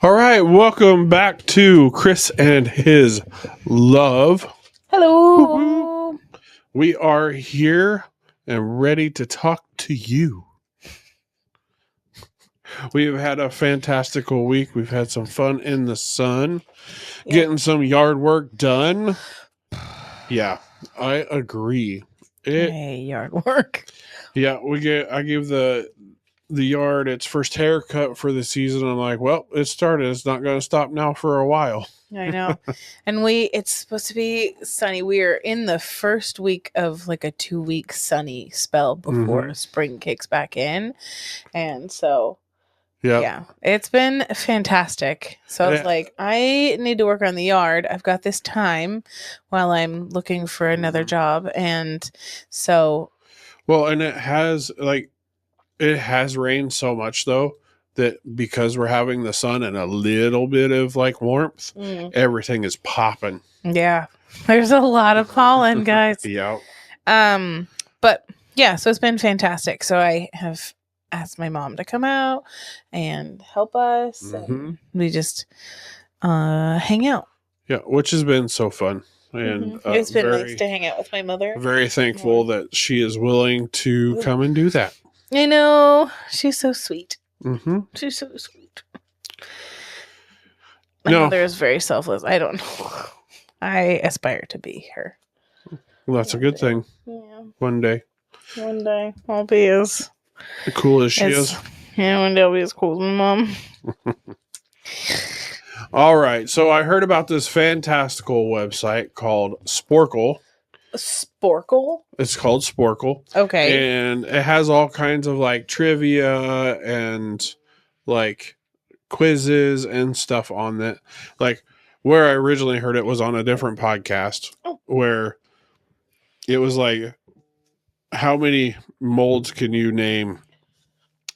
All right, welcome back to Chris and his love. Hello. We are here and ready to talk to you. We've had a fantastical week. We've had some fun in the sun, getting some yard work done. Yeah, I agree. Hey, yard work. Yeah, I gave the yard its first haircut for the season. I'm like, well, it started. It's not going to stop now for a while. I know. And it's supposed to be sunny. We are in the first week of like a 2-week sunny spell before spring kicks back in. And so, yeah, it's been fantastic. So I was like, I need to work on the yard. I've got this time while I'm looking for another job. And so. Well, and it has rained so much though that because we're having the sun and a little bit of like warmth, everything is popping. Yeah. There's a lot of pollen, guys. Yeah. But yeah, so it's been fantastic. So I have asked my mom to come out and help us. And we just hang out. Yeah, which has been so fun. And it's been nice to hang out with my mother. Very thankful that she is willing to come and do that. I know. She's so sweet. She's so sweet. My mother is very selfless. I don't know. I aspire to be her. Well, that's a good thing. Yeah. One day I'll be as cool as she is. Yeah, one day I'll be as cool as my mom. All right. So I heard about this fantastical website called Sporkle. Sporkle? It's called Sporkle. Okay. And it has all kinds of like trivia and like quizzes and stuff on it. Like where I originally heard it was on a different podcast where it was like, how many molds can you name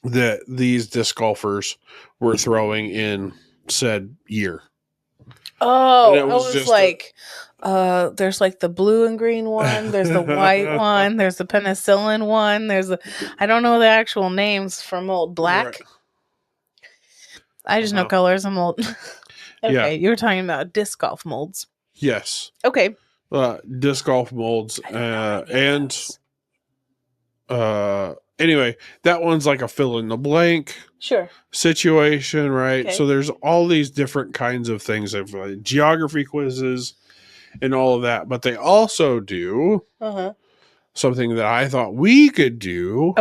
that these disc golfers were throwing in said year? Oh, it was just like there's like the blue and green one, there's the white one, there's the penicillin one, I don't know the actual names for mold. Black. Right. I just know colors of mold. Okay, yeah. You were talking about disc golf molds. Yes. Okay. Disc golf molds anyway, that one's like a fill in the blank situation, right? Okay. So there's all these different kinds of things of geography quizzes and all of that, but they also do something that I thought we could do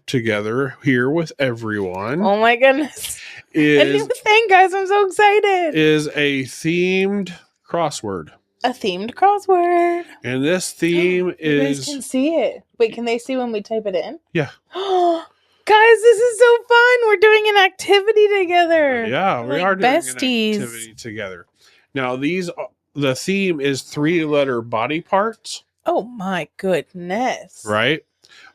together here with everyone. Oh my goodness. A new thing, guys. I'm so excited. Is a themed crossword. A themed crossword. And this theme is... You guys can see it. Wait, can they see when we type it in? Yeah. Guys, this is so fun. We're doing an activity together. Yeah, we are doing an activity together. Now, the theme is 3-letter body parts. Oh, my goodness. Right?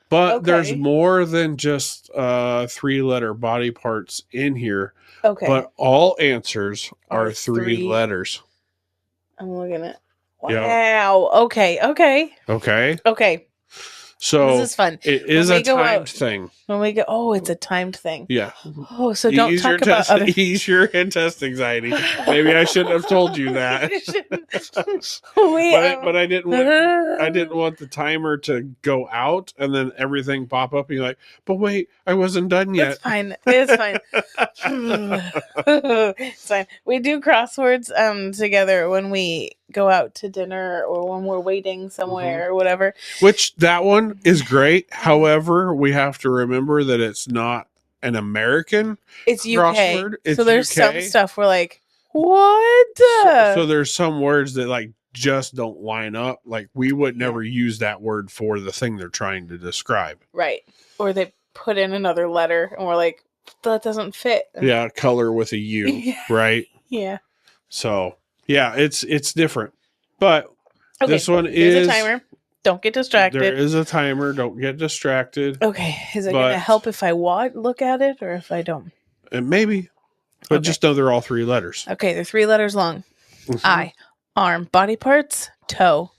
But there's more than just 3-letter body parts in here. Okay. But all answers are 3 letters. I'm looking at. Wow. Yeah. Okay. So this is fun. It is a timed thing. When we go, it's a timed thing. Yeah. Oh, so don't talk about other. Ease your test anxiety. Maybe I shouldn't have told you that. But I didn't want the timer to go out and then everything pop up and you're like, but wait, I wasn't done yet. It's fine. It's fine. We do crosswords together when we go out to dinner or when we're waiting somewhere or whatever. Which that one is great. However, we have to remember that it's not an American crossword. It's so there's UK. Some stuff we're like, what? So there's some words that like just don't line up. Like we would never use that word for the thing they're trying to describe. Right. Or they put in another letter and we're like, that doesn't fit. Yeah, color with a U, right? Yeah. So yeah, it's different. But this one is a timer. Don't get distracted. There is a timer. Don't get distracted. Okay. Is it going to help if I look at it or if I don't? Maybe. But just know they're all 3 letters. Okay. They're 3 letters long. Eye, arm, body parts, toe.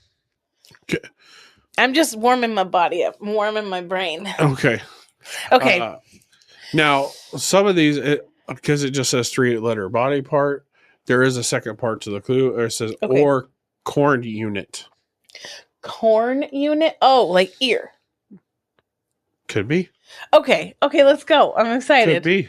Okay. I'm just warming my body up. I'm warming my brain. Okay. Now, some of these, because it just says 3-letter body part. There is a second part to the clue. Or it says Okay. or corn unit. Corn unit? Oh, like ear. Could be. Okay. Okay, let's go. I'm Could excited. be.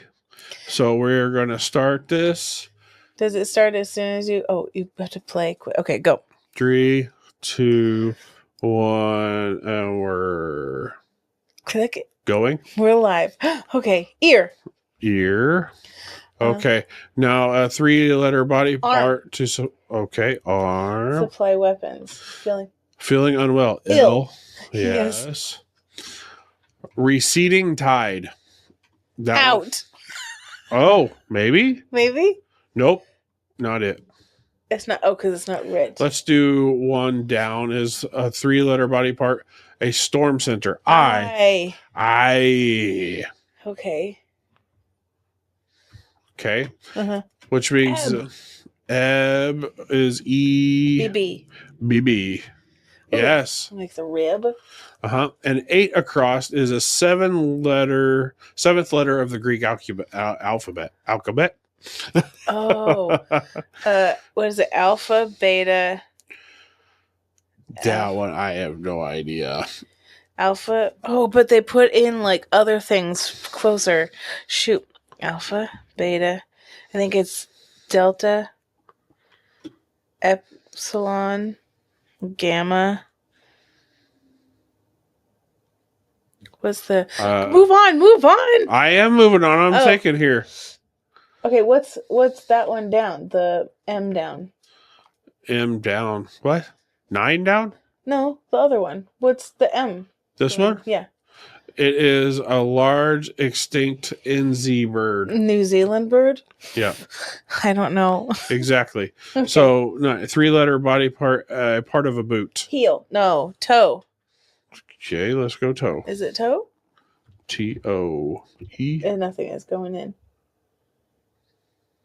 So we're going to start this. Does it start as soon as you... Oh, you have to play. Okay, go. 3, 2, 1, and we're Click it. going. We're live. Okay, ear. Ear. Okay. Now a 3-letter body Arm. part to arm. Supply weapons. Feeling unwell. Ill. Yes. Receding tide. That Out. one. Oh, maybe? Maybe? Nope. Not it. It's not. Oh, because it's not red. Let's do one down is a 3-letter body part. A storm center. I. Okay. Okay. Uh-huh. Which means ebb is E. BB. BB. Yes. Like the rib. And 8 across is a 7th letter of the Greek alphabet. Alphabet. Oh. What is it? Alpha, beta. That one, I have no idea. Alpha. Oh, but they put in like other things closer. Shoot. Alpha, beta. I think it's delta, epsilon, gamma. What's the... move on. I am moving on. I'm thinking here. Okay, what's that one down? The M down. M down. What? 9 down? No, the other one. What's the M? This one? Yeah. It is a large extinct NZ bird. New Zealand bird? Yeah. I don't know. Exactly. Okay. So, no, 3-letter body part, part of a boot. Heel. No, toe. Okay, let's go toe. Is it toe? TOE. And nothing is going in.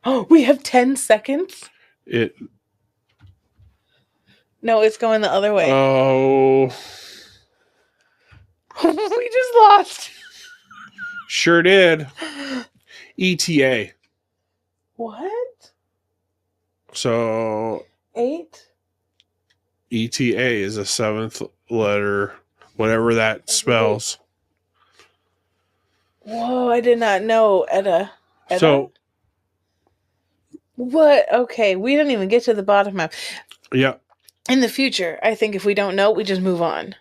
Oh, we have 10 seconds? No, it's going the other way. Oh. We just lost. Sure did. ETA. What? So 8? ETA is a 7th letter, whatever that spells. Whoa, I did not know. Etta. So what? Okay, we didn't even get to the bottom map. Yeah. In the future, I think if we don't know, we just move on.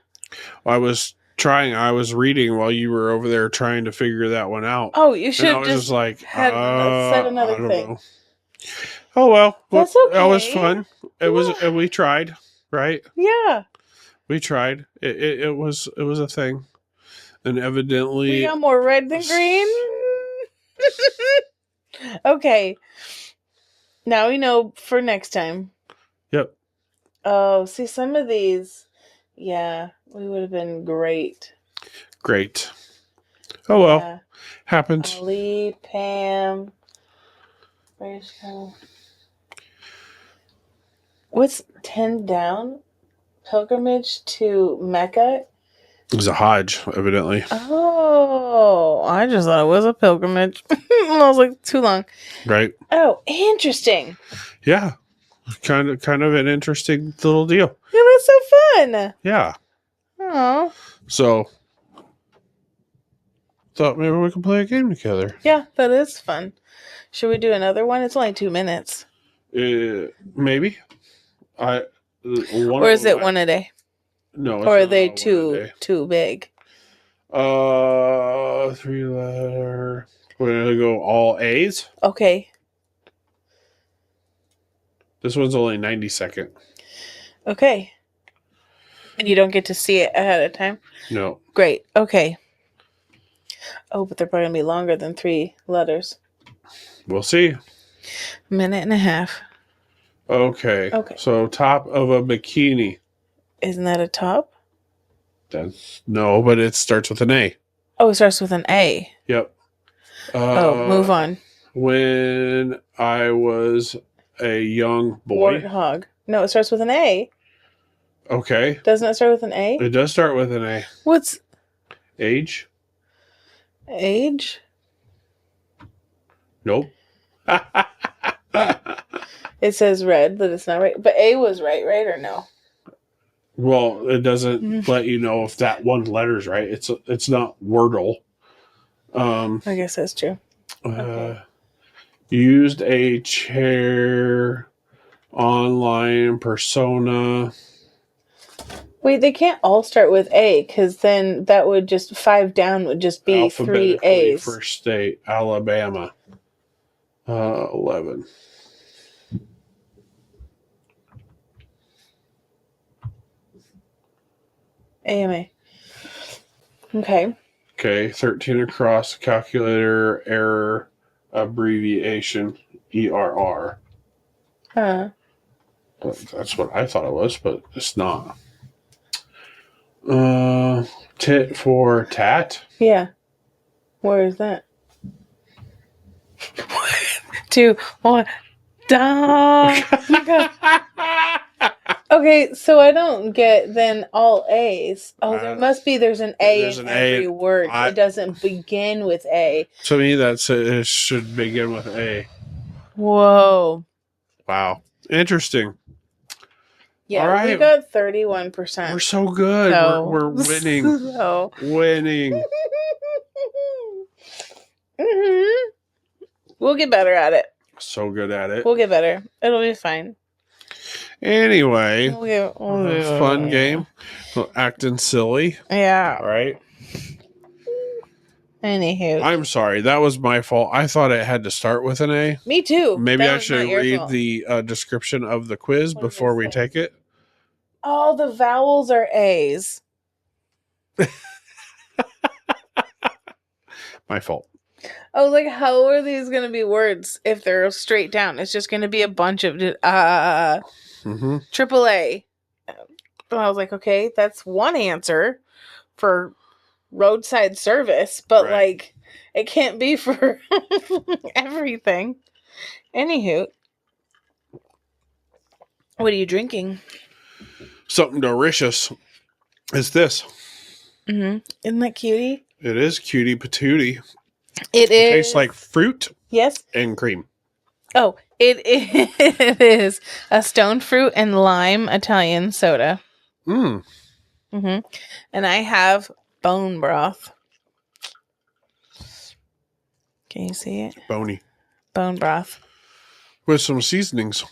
I was reading while you were over there trying to figure that one out. Oh, you should have just like said another thing. Know. Oh well, that's okay. That was fun. It was. We tried, right? Yeah, we tried. It was a thing, and evidently we got more red than green. Okay, now we know for next time. Yep. Oh, see, some of these, yeah, we would have been great. Great. Oh well, happens. Ali, Pam, Rachel. What's 10 down? Pilgrimage to Mecca? It was a Hajj, evidently. Oh, I just thought it was a pilgrimage. I was like, too long. Right. Oh, interesting. Yeah. Kind of an interesting little deal. Yeah, that's so fun. Yeah. Oh. So thought maybe we could play a game together. Yeah, that is fun. Should we do another one? It's only 2 minutes. Maybe. Or is it one a day? No. Or are they too big? 3-letter. We're gonna go all A's. Okay. This one's only 90-second. Okay. And you don't get to see it ahead of time? No. Great. Okay. Oh, but they're probably going to be longer than 3 letters. We'll see. Minute and a half. Okay. So top of a bikini. Isn't that a top? No, but it starts with an A. Oh, it starts with an A. Yep. Move on. When I was a young boy. Warthog. No, it starts with an A. Okay. Doesn't it start with an A? It does start with an A. What's age? Age? Nope. It says red, but it's not right. But A was right or no? Well, it doesn't let you know if that one letter's right. It's not Wordle. I guess that's true. Okay. Used a chair, online persona. Wait, they can't all start with A, because then that would just 5 down would just be 3 Alphabetically, A's. first state, Alabama. 11. AMA. Okay. Okay, 13 across, calculator, error, abbreviation, ERR. That's what I thought it was, but it's not. Tit for tat. Yeah. Where is that? 2, 1. Dog. Okay, so I don't get then all A's. Oh, there's an A in every word. It doesn't begin with A. To me, it should begin with A. Whoa. Wow. Interesting. Yeah, all right. we got 31%. We're so good. So, We're winning. Winning. Mm-hmm. We'll get better at it. So good at it. We'll get better. It'll be fine. Anyway, fun game. Acting silly. Yeah. All right. Anywho. I'm sorry. That was my fault. I thought it had to start with an A. Me too. Maybe I should read the description of the quiz before we take it. All the vowels are A's. My fault. I was like, how are these going to be words if they're straight down? It's just going to be a bunch of triple A. And I was like, okay, that's one answer for roadside service, but like, it can't be for everything. Anywho, what are you drinking? Something delicious. It's this. Isn't that cutie? It is cutie patootie. It tastes like fruit. Yes. And cream. Oh, it is a stone fruit and lime Italian soda. And I have bone broth. Can you see it? Bony. Bone broth. With some seasonings.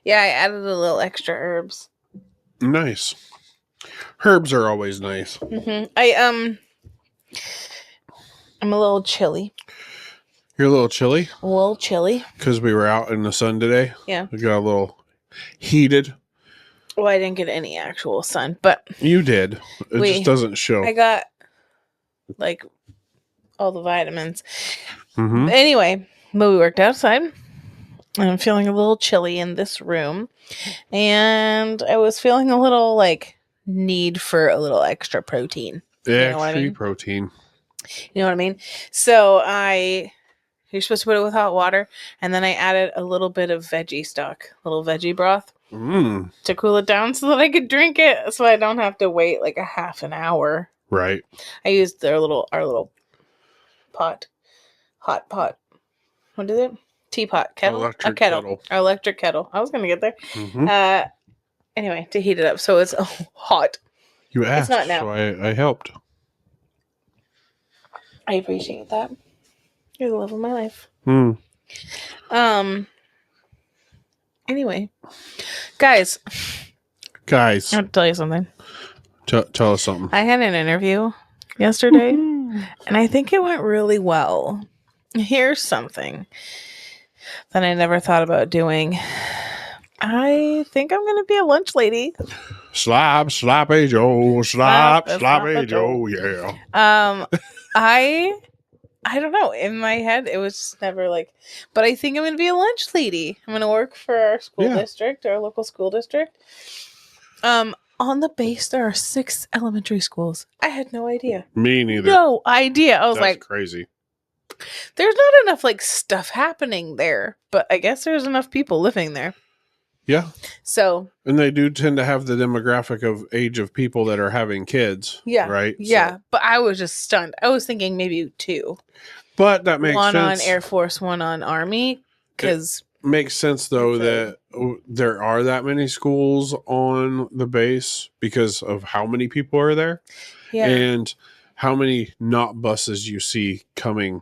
Yeah, I added a little extra herbs. Nice. Herbs are always nice. I'm a little chilly. You're a little chilly? A little chilly. Because we were out in the sun today? Yeah. We got a little heated. Well, I didn't get any actual sun, but... You did. It just doesn't show. I got, like, all the vitamins. Anyway, but we worked outside. And I'm feeling a little chilly in this room. And I was feeling a little, like, need for a little extra protein. Extra protein. You know what I mean? So you're supposed to put it with hot water, and then I added a little bit of veggie stock, little veggie broth, to cool it down so that I could drink it, so I don't have to wait like a half an hour. Right. I used our little hot pot. What is it? Teapot kettle. Electric kettle. Our electric kettle. I was gonna get there. Anyway, to heat it up so it's hot. You asked, it's not now. So I helped. I appreciate that. You're the love of my life. Anyway, guys, I have to tell you something. Tell us something. I had an interview yesterday, and I think it went really well. Here's something that I never thought about doing. I think I'm going to be a lunch lady. Sloppy Joe, sloppy Joe, yeah. I don't know. In my head, it was just never like, but I think I'm going to be a lunch lady. I'm going to work for our school district, our local school district. On the base, there are 6 elementary schools. I had no idea. Me neither. No idea. I was That's crazy. There's not enough like stuff happening there, but I guess there's enough people living there. Yeah. So. And they do tend to have the demographic of age of people that are having kids. Yeah. Right? Yeah. So. But I was just stunned. I was thinking maybe 2. But that makes one sense. on Air Force, one on Army, because makes sense though that there are that many schools on the base because of how many people are there and how many not buses you see coming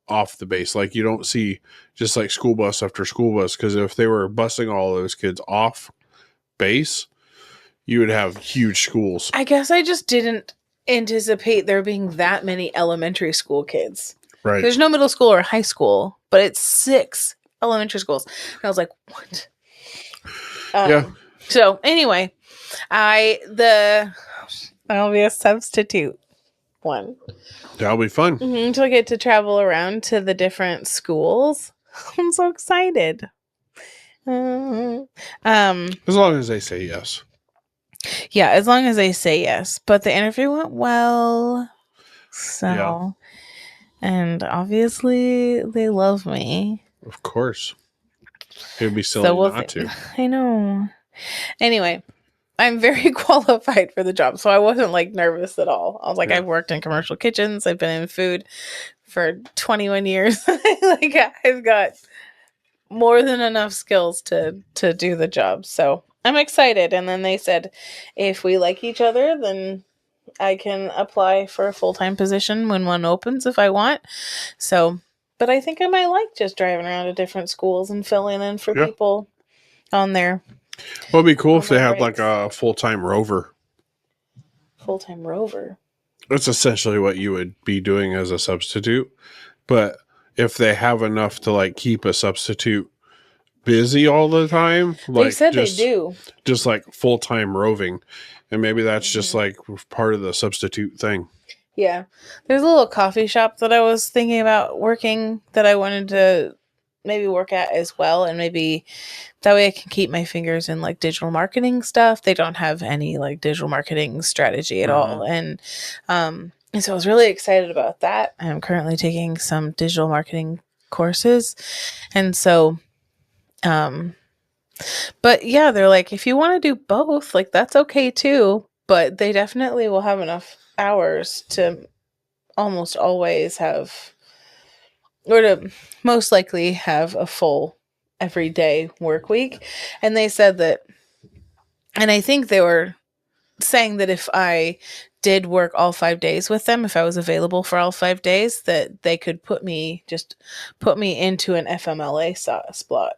off the base. Like you don't see just like school bus after school bus, because if they were busing all those kids off base, you would have huge schools. I guess I just didn't anticipate there being that many elementary school kids. Right. There's no middle school or high school, but it's 6 elementary schools. And I was like, what? Yeah. So anyway, I'll be a substitute one. That'll be fun. So I get to travel around to the different schools. I'm so excited. As long as they say yes. Yeah, as long as they say yes. But the interview went well. So, and obviously they love me. Of course. It would be silly not to. I know. Anyway, I'm very qualified for the job, so I wasn't like nervous at all. I was like, I've worked in commercial kitchens. I've been in food for 21 years. Like I've got more than enough skills to do the job. So I'm excited. And then they said, if we like each other, then I can apply for a full-time position when one opens if I want. So, but I think I might like just driving around to different schools and filling in for people on there. Well, it'd be cool if they had like a full-time rover. Full-time rover? That's essentially what you would be doing as a substitute. But if they have enough to like keep a substitute busy all the time, like they said they do. Just like full-time roving. And maybe that's just like part of the substitute thing. Yeah. There's a little coffee shop that I was thinking about working that I wanted to maybe work at as well, and maybe that way I can keep my fingers in like digital marketing stuff. They don't have any like digital marketing strategy at all. And so I was really excited about that. I'm currently taking some digital marketing courses. And so but yeah, they're like, if you want to do both, like that's okay too, but they definitely will have enough hours to almost always have, or to most likely have a full everyday work week. And they said that, and I think they were saying that if I did work all 5 days with them, if I was available for all 5 days, that they could put me into an FMLA slot.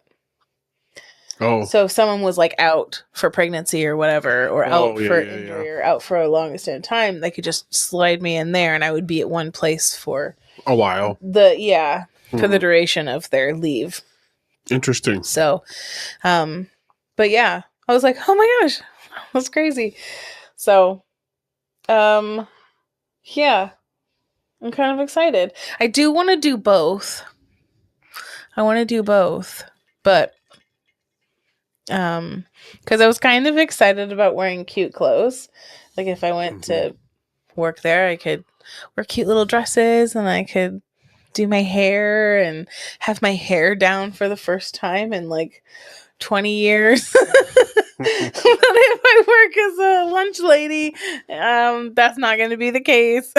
Oh. So if someone was like out for pregnancy or whatever, or out for injury or out for a long extent of time, they could just slide me in there and I would be at one place for a while. For the duration of their leave. Interesting. So, but yeah, I was like, oh my gosh, that's crazy. So, yeah, I'm kind of excited. I do want to do both. But because I was kind of excited about wearing cute clothes. Like if I went to work there, I could wear cute little dresses and I could do my hair and have my hair down for the first time in like 20 years. But if I work as a lunch lady, that's not going to be the case.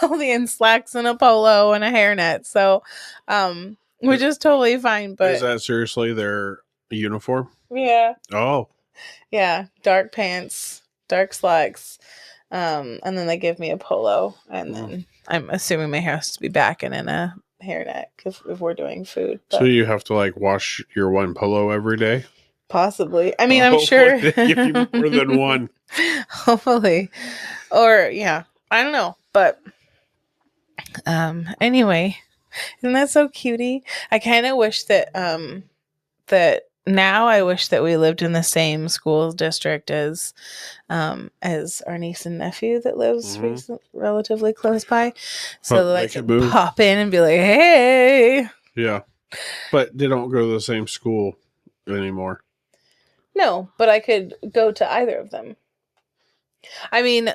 I'll be in slacks and a polo and a hairnet. So, which is totally fine. But is that seriously their uniform? Yeah. Oh. Yeah. Dark pants, dark slacks. And then they give me a polo. And then I'm assuming my hair has to be back and in a hairnet if we're doing food. But. So you have to like wash your one polo every day? Possibly. I mean, I'm sure. They give you more than one. Hopefully. Or, yeah. I don't know. But anyway, isn't that so cutie? I kind of wish that now I wish that we lived in the same school district as our niece and nephew that lives relatively close by, so that I could pop in and be like, hey. Yeah, but they don't go to the same school anymore. No, but I could go to either of them. I mean,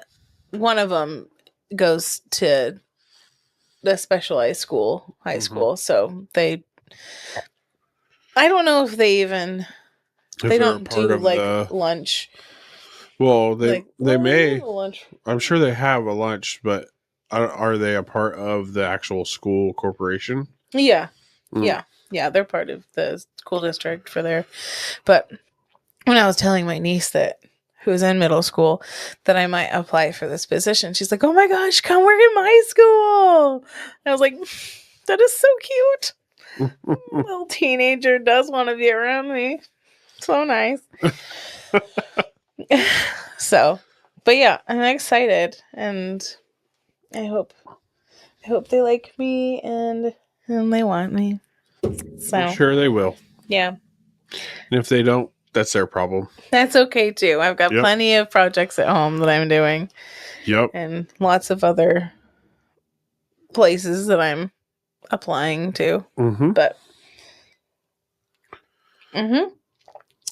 one of them goes to the specialized school, high school, so they. I don't know if they even. They don't do like lunch. Well, they may. Lunch. I'm sure they have a lunch, but Are they a part of the actual school corporation? Yeah. Mm. Yeah. They're part of the school district for there. But when I was telling my niece who's in middle school that I might apply for this position, she's like, "Oh my gosh, come work in my school." And I was like, that is so cute. Little teenager does want to be around me. So nice. So, but yeah, I'm excited, and I hope they like me and they want me. So I'm sure they will. yeah. And if they don't, that's their problem. That's okay too. I've got plenty of projects at home that I'm doing. Yep. And lots of other places that I'm applying to. Mm-hmm.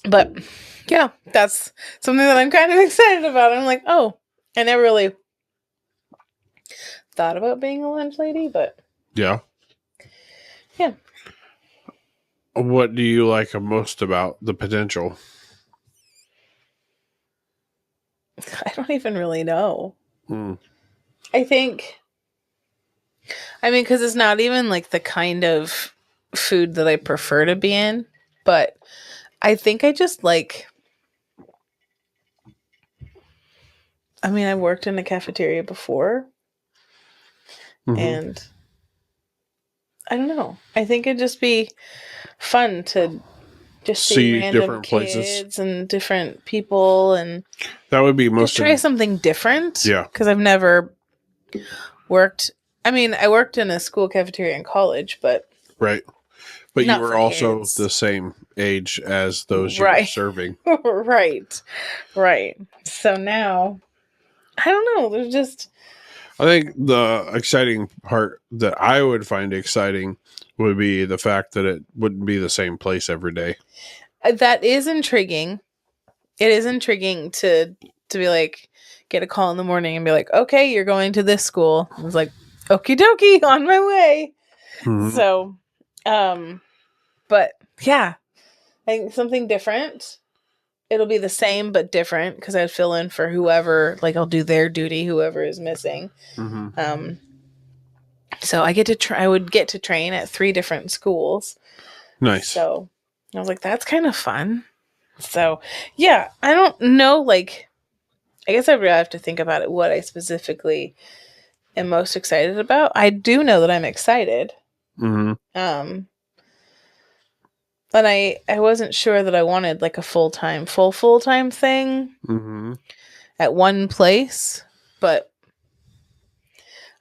But yeah, that's something that I'm kind of excited about. I'm like, oh, I never really thought about being a lunch lady, but yeah. Yeah. What do you like most about the potential? I don't even really know. Mm. I think, because it's not even like the kind of food that I prefer to be in, but I think I just like, I worked in a cafeteria before, and I don't know. I think it'd just be fun to just see random different kids places and different people, and that would be most just try something different. Yeah, because I've never worked. I worked in a school cafeteria in college, but right. But you not were for also kids. the same age as those you were serving. Right. So now, I don't know. There's just. I think the exciting part that I would find exciting would be the fact that it wouldn't be the same place every day. That is intriguing. It is intriguing to be like, get a call in the morning and be like, okay, you're going to this school. I was like, okie dokie, on my way. Mm-hmm. So, but yeah, I think something different. It'll be the same but different because I'd fill in for whoever, like I'll do their duty, whoever is missing. Mm-hmm. So I would get to train at 3 different schools. Nice. So I was like, that's kind of fun. So yeah, I don't know, like, I guess I really have to think about it, what I specifically am most excited about. I do know that I'm excited. Mm-hmm. But I wasn't sure that I wanted like a full-time thing at one place. But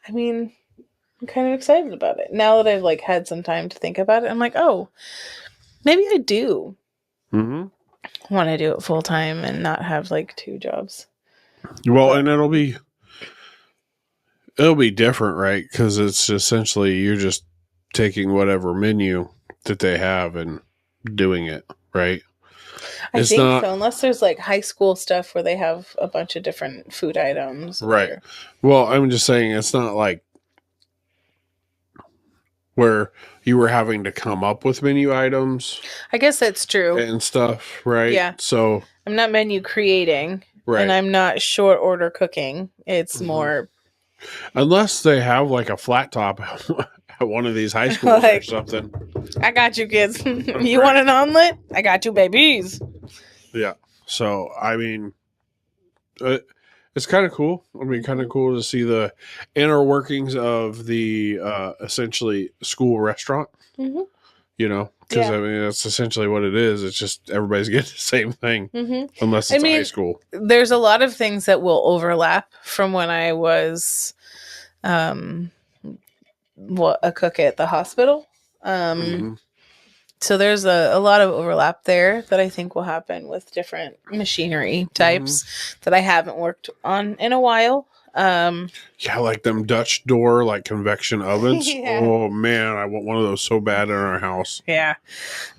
I'm kind of excited about it. Now that I've like had some time to think about it, I'm like, oh, maybe I do want to do it full-time and not have like 2 jobs. Well, and it'll be different, right? Because it's essentially you're just taking whatever menu that they have and doing it, right? I think so, unless there's like high school stuff where they have a bunch of different food items. Right. Well, I'm just saying it's not like where you were having to come up with menu items. I guess that's true. And stuff, right? Yeah. So I'm not menu creating. Right. And I'm not short order cooking. It's more. Unless they have like a flat top at one of these high schools or something. I got you, kids. You want an omelet? I got you, babies. Yeah. So, it's kind of cool. Kind of cool to see the inner workings of the essentially school restaurant. Mm-hmm. You know, because that's essentially what it is. It's just everybody's getting the same thing, unless it's high school. There's a lot of things that will overlap from when I was a cook at the hospital. So there's a lot of overlap there that I think will happen with different machinery types that I haven't worked on in a while. Yeah, like them Dutch door, like convection ovens. Yeah. Oh man, I want one of those so bad in our house. Yeah,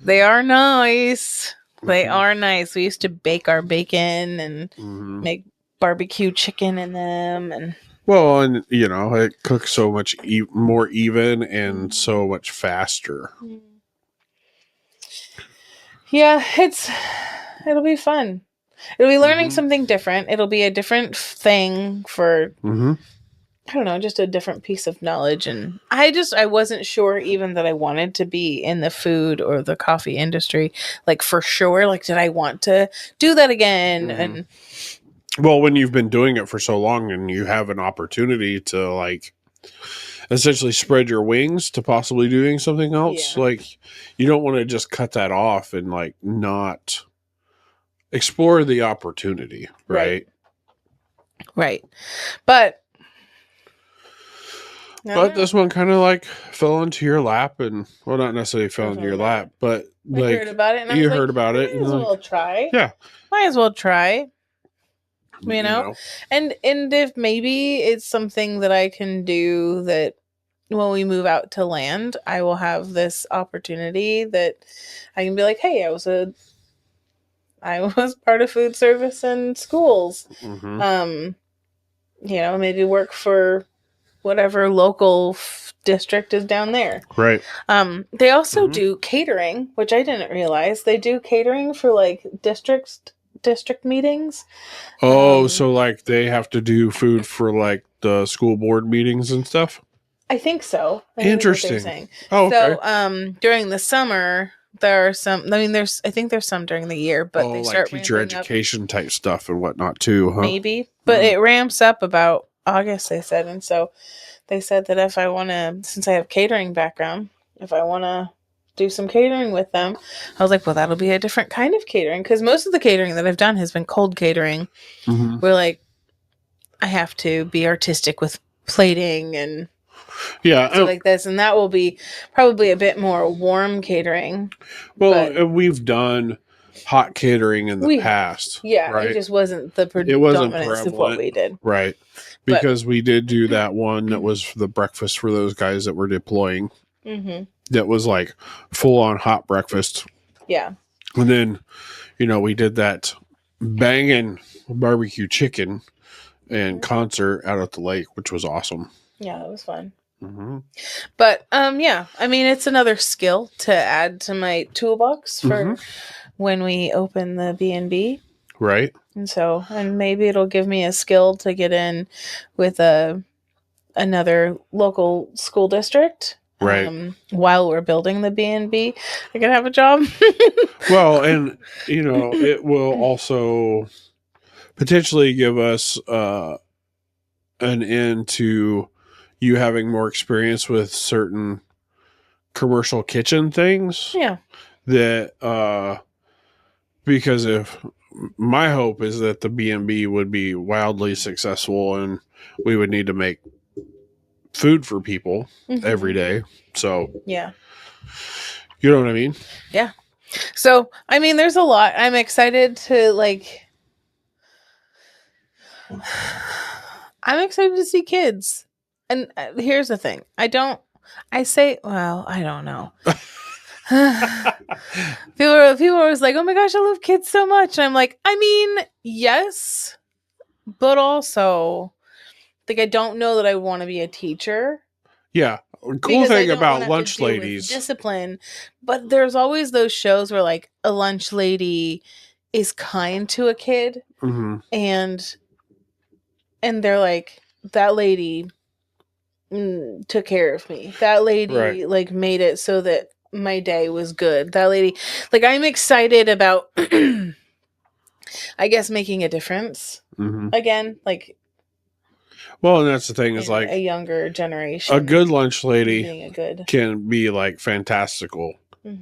they are nice. They are nice. We used to bake our bacon and make barbecue chicken in them, and it cooks so much more even and so much faster. Yeah, it'll be fun. It'll be learning something different. It'll be a different thing for I don't know, just a different piece of knowledge. And I wasn't sure even that I wanted to be in the food or the coffee industry, like for sure. Like, did I want to do that again? Mm-hmm. And well, when you've been doing it for so long and you have an opportunity to like essentially spread your wings to possibly doing something else, like you don't want to just cut that off and like not explore the opportunity, right? Right. But this one kind of like fell into your lap, and well, not necessarily fell into your lap, but I like heard about it, and you I was heard about it. Might as well try. Yeah, might as well try. You know, and if maybe it's something that I can do that when we move out to land, I will have this opportunity that I can be like, hey, I was part of food service in schools. Mm-hmm. You know, maybe work for whatever local district is down there. Right. They also do catering, which I didn't realize. They do catering for like district meetings. Oh, so like they have to do food for like the school board meetings and stuff? I think so. Interesting. Oh, okay. So, during the summer, there are some. I mean, I think there's some during the year, but they start like teacher education type stuff and whatnot too, huh? Maybe, but it ramps up about August. They said, and so they said that if I want to, since I have catering background, if I want to do some catering with them, I was like, well, that'll be a different kind of catering because most of the catering that I've done has been cold catering. Mm-hmm. Where like I have to be artistic with plating and like this, and that will be probably a bit more warm catering. Well, we've done hot catering in the past. Yeah, right? It just wasn't the predominance of what we did. Right. Because we did do that one that was the breakfast for those guys that were deploying. Mm-hmm. That was like full on hot breakfast. Yeah. And then, we did that banging barbecue chicken and concert out at the lake, which was awesome. Yeah, it was fun. Mm-hmm. But yeah, I mean, it's another skill to add to my toolbox for when we open the B&B. Right. And maybe it'll give me a skill to get in with another local school district. Right. While we're building the B&B, I could have a job. Well, and it will also potentially give us an end to you having more experience with certain commercial kitchen things. Yeah. That because if my hope is that the B&B would be wildly successful and we would need to make food for people every day. So yeah. You know what I mean? Yeah. So, I mean, there's a lot. I'm excited to I'm excited to see kids. And here's the thing. I don't know. People are always like, oh my gosh, I love kids so much. And I'm like, I mean, yes, but also, like, I don't know that I want to be a teacher. Yeah. Cool thing about lunch ladies. Discipline. But there's always those shows where, like, a lunch lady is kind to a kid. Mm-hmm. And they're like, that lady took care of me. That lady, like, made it so that my day was good. That lady, like, I'm excited about, I guess, making a difference again. Like, well, and that's the thing is like a younger generation. A good lunch lady can be like fantastical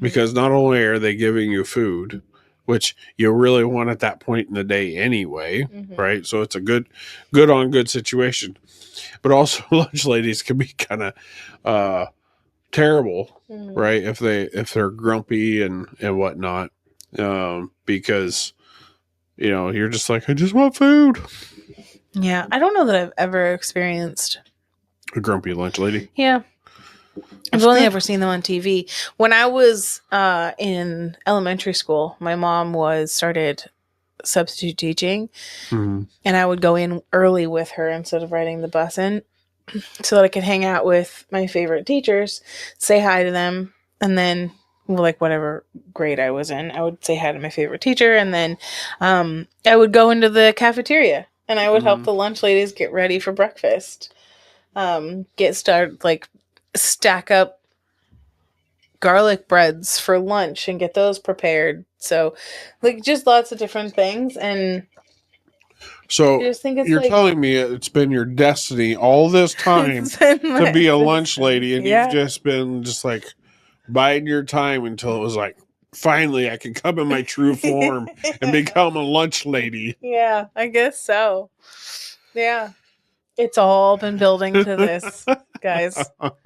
because not only are they giving you food, which you really want at that point in the day anyway, right? So it's a good on good situation. But also lunch ladies can be kind of terrible, right? If they're grumpy and whatnot, because you're just like, I just want food. Yeah, I don't know that I've ever experienced a grumpy lunch lady. Yeah. I've only ever seen them on TV. When I was in elementary school, my mom started substitute teaching, and I would go in early with her instead of riding the bus in, so that I could hang out with my favorite teachers, say hi to them, and then, like, whatever grade I was in, I would say hi to my favorite teacher, and then I would go into the cafeteria, and I would help the lunch ladies get ready for breakfast. get started, like stack up garlic breads for lunch and get those prepared. So, like, just lots of different things. And So I just think it's you're like, telling me it's been your destiny all this time it's been to be a my lunch destiny. lady, and Yeah. you've just been just like biding your time until it was like, finally, I can come in my true form and become a lunch lady. Yeah, I guess so. Yeah. It's all been building to this, guys.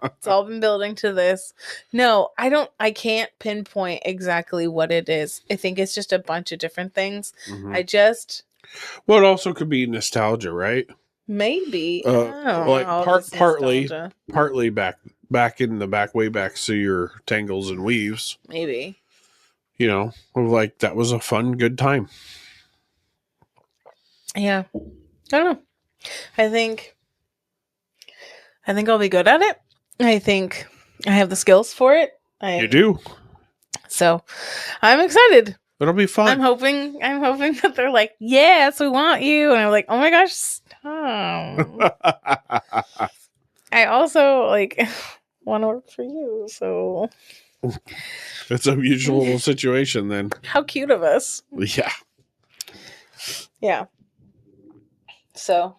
It's all been building to this. No, I can't pinpoint exactly what it is. I think it's just a bunch of different things. Mhm. I just Well, it also could be nostalgia, right? maybe I don't Like know if it's nostalgia. partly back in the back, way back, so your tangles and weaves. Maybe. You know, like that was a fun, good time. Yeah. I don't know. I think I'll be good at it. I think I have the skills for it. You do. So I'm excited. It'll be fun. I'm hoping that they're like, yes, we want you. And I'm like, oh my gosh, stop. I also like want to work for you. So It's a mutual situation then. how cute of us. Yeah. Yeah. So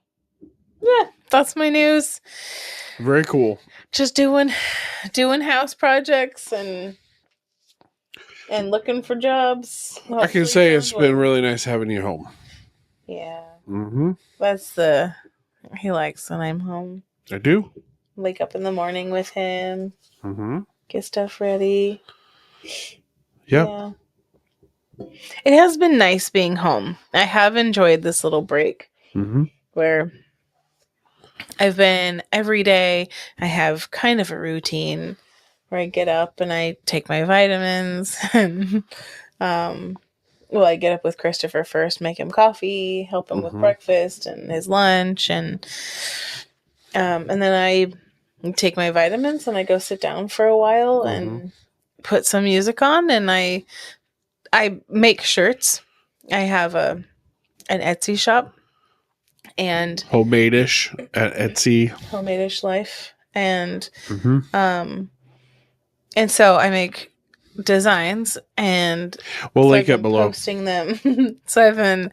yeah, that's my news. Very cool. Just doing house projects and looking for jobs. I can say it's been really nice having you home. Yeah. Mm-hmm. That's he likes when I'm home. I do. Wake up in the morning with him. Mm-hmm. Get stuff ready. Yep. Yeah. It has been nice being home. I have enjoyed this little break where I've been every day. I have kind of a routine where I get up and I take my vitamins and I get up with Christopher first, make him coffee, help him with breakfast and his lunch, and then I take my vitamins and I go sit down for a while and put some music on, and I make shirts. I have an Etsy shop, and homemade-ish at Etsy. Homemade-ish life, and and so I make designs, and we'll so link I've it been below. posting them. So I've been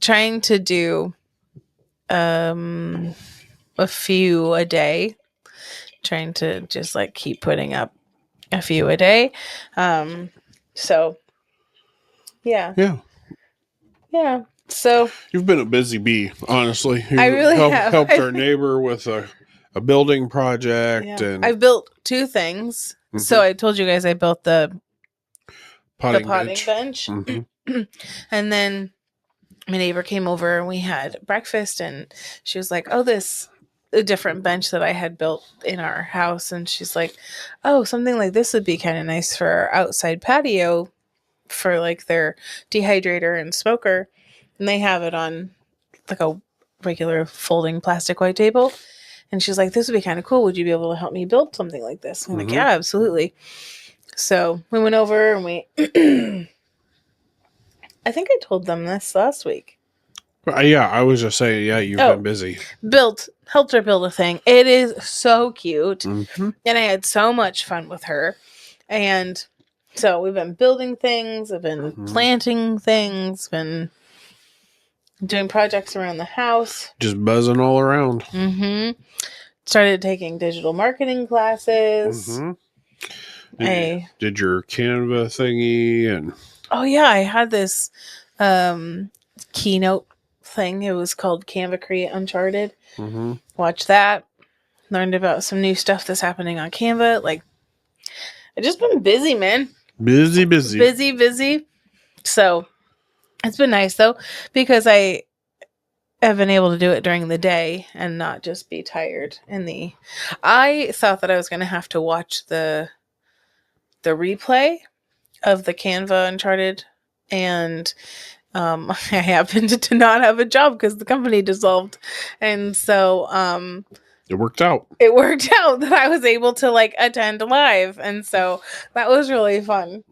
trying to do a few a day, trying to just like keep putting up a few a day. So yeah. So you've been a busy bee, honestly. You've I really have helped our neighbor with a building project, and I've built two things. So I told you guys I built the potting bench. And then my neighbor came over and we had breakfast, and she was like, oh, a different bench that I had built in our house, and she's like, oh, something like this would be kind of nice for our outside patio for like their dehydrator and smoker. And they have it on like a regular folding plastic white table. And she's like, this would be kind of cool. Would you be able to help me build something like this? I'm like, yeah, absolutely. So we went over and we I think I told them this last week. Yeah, I was just saying, yeah, you've been busy. Helped her build a thing. It is so cute. And I had so much fun with her. And so we've been building things, I've been planting things, been doing projects around the house. Just buzzing all around. Started taking digital marketing classes. Did your Canva thingy and oh yeah, I had this keynote thing. It was called Canva Create Uncharted. Watched that. Learned about some new stuff that's happening on Canva. Like, I've just been busy, man. Busy. So it's been nice though, because I have been able to do it during the day and not just be tired I thought that I was going to have to watch the replay of the Canva Uncharted, and I happened to not have a job because the company dissolved, and so it worked out. It worked out that I was able to like attend live, and so that was really fun.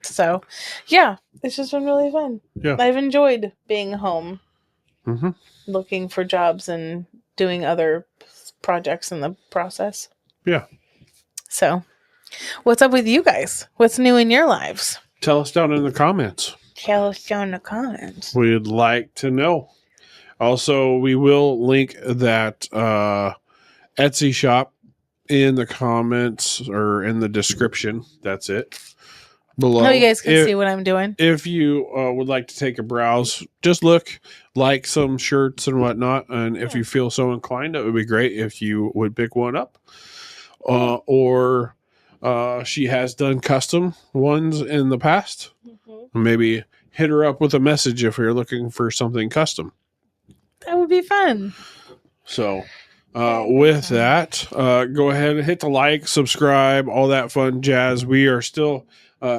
So yeah, it's just been really fun. Yeah, I've enjoyed being home. looking for jobs and doing other projects in the process. Yeah. So, what's up with you guys? What's new in your lives? Tell us down in the comments. Tell us down in the comments. We'd like to know. Also, we will link that Etsy shop in the comments or in the description. That's it. Below. Oh, you guys can see what I'm doing. If you would like to take a browse, just look, like some shirts and whatnot. And if you feel so inclined, it would be great if you would pick one up. Or she has done custom ones in the past. Maybe hit her up with a message if you're looking for something custom. That would be fun. So with that, go ahead and hit the like, subscribe, all that fun jazz. We are still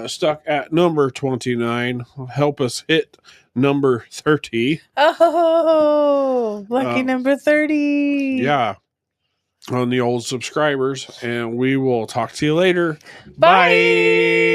stuck at number 29. Help us hit number 30. Oh, lucky number 30. Yeah. On the old subscribers. And we will talk to you later. Bye. Bye.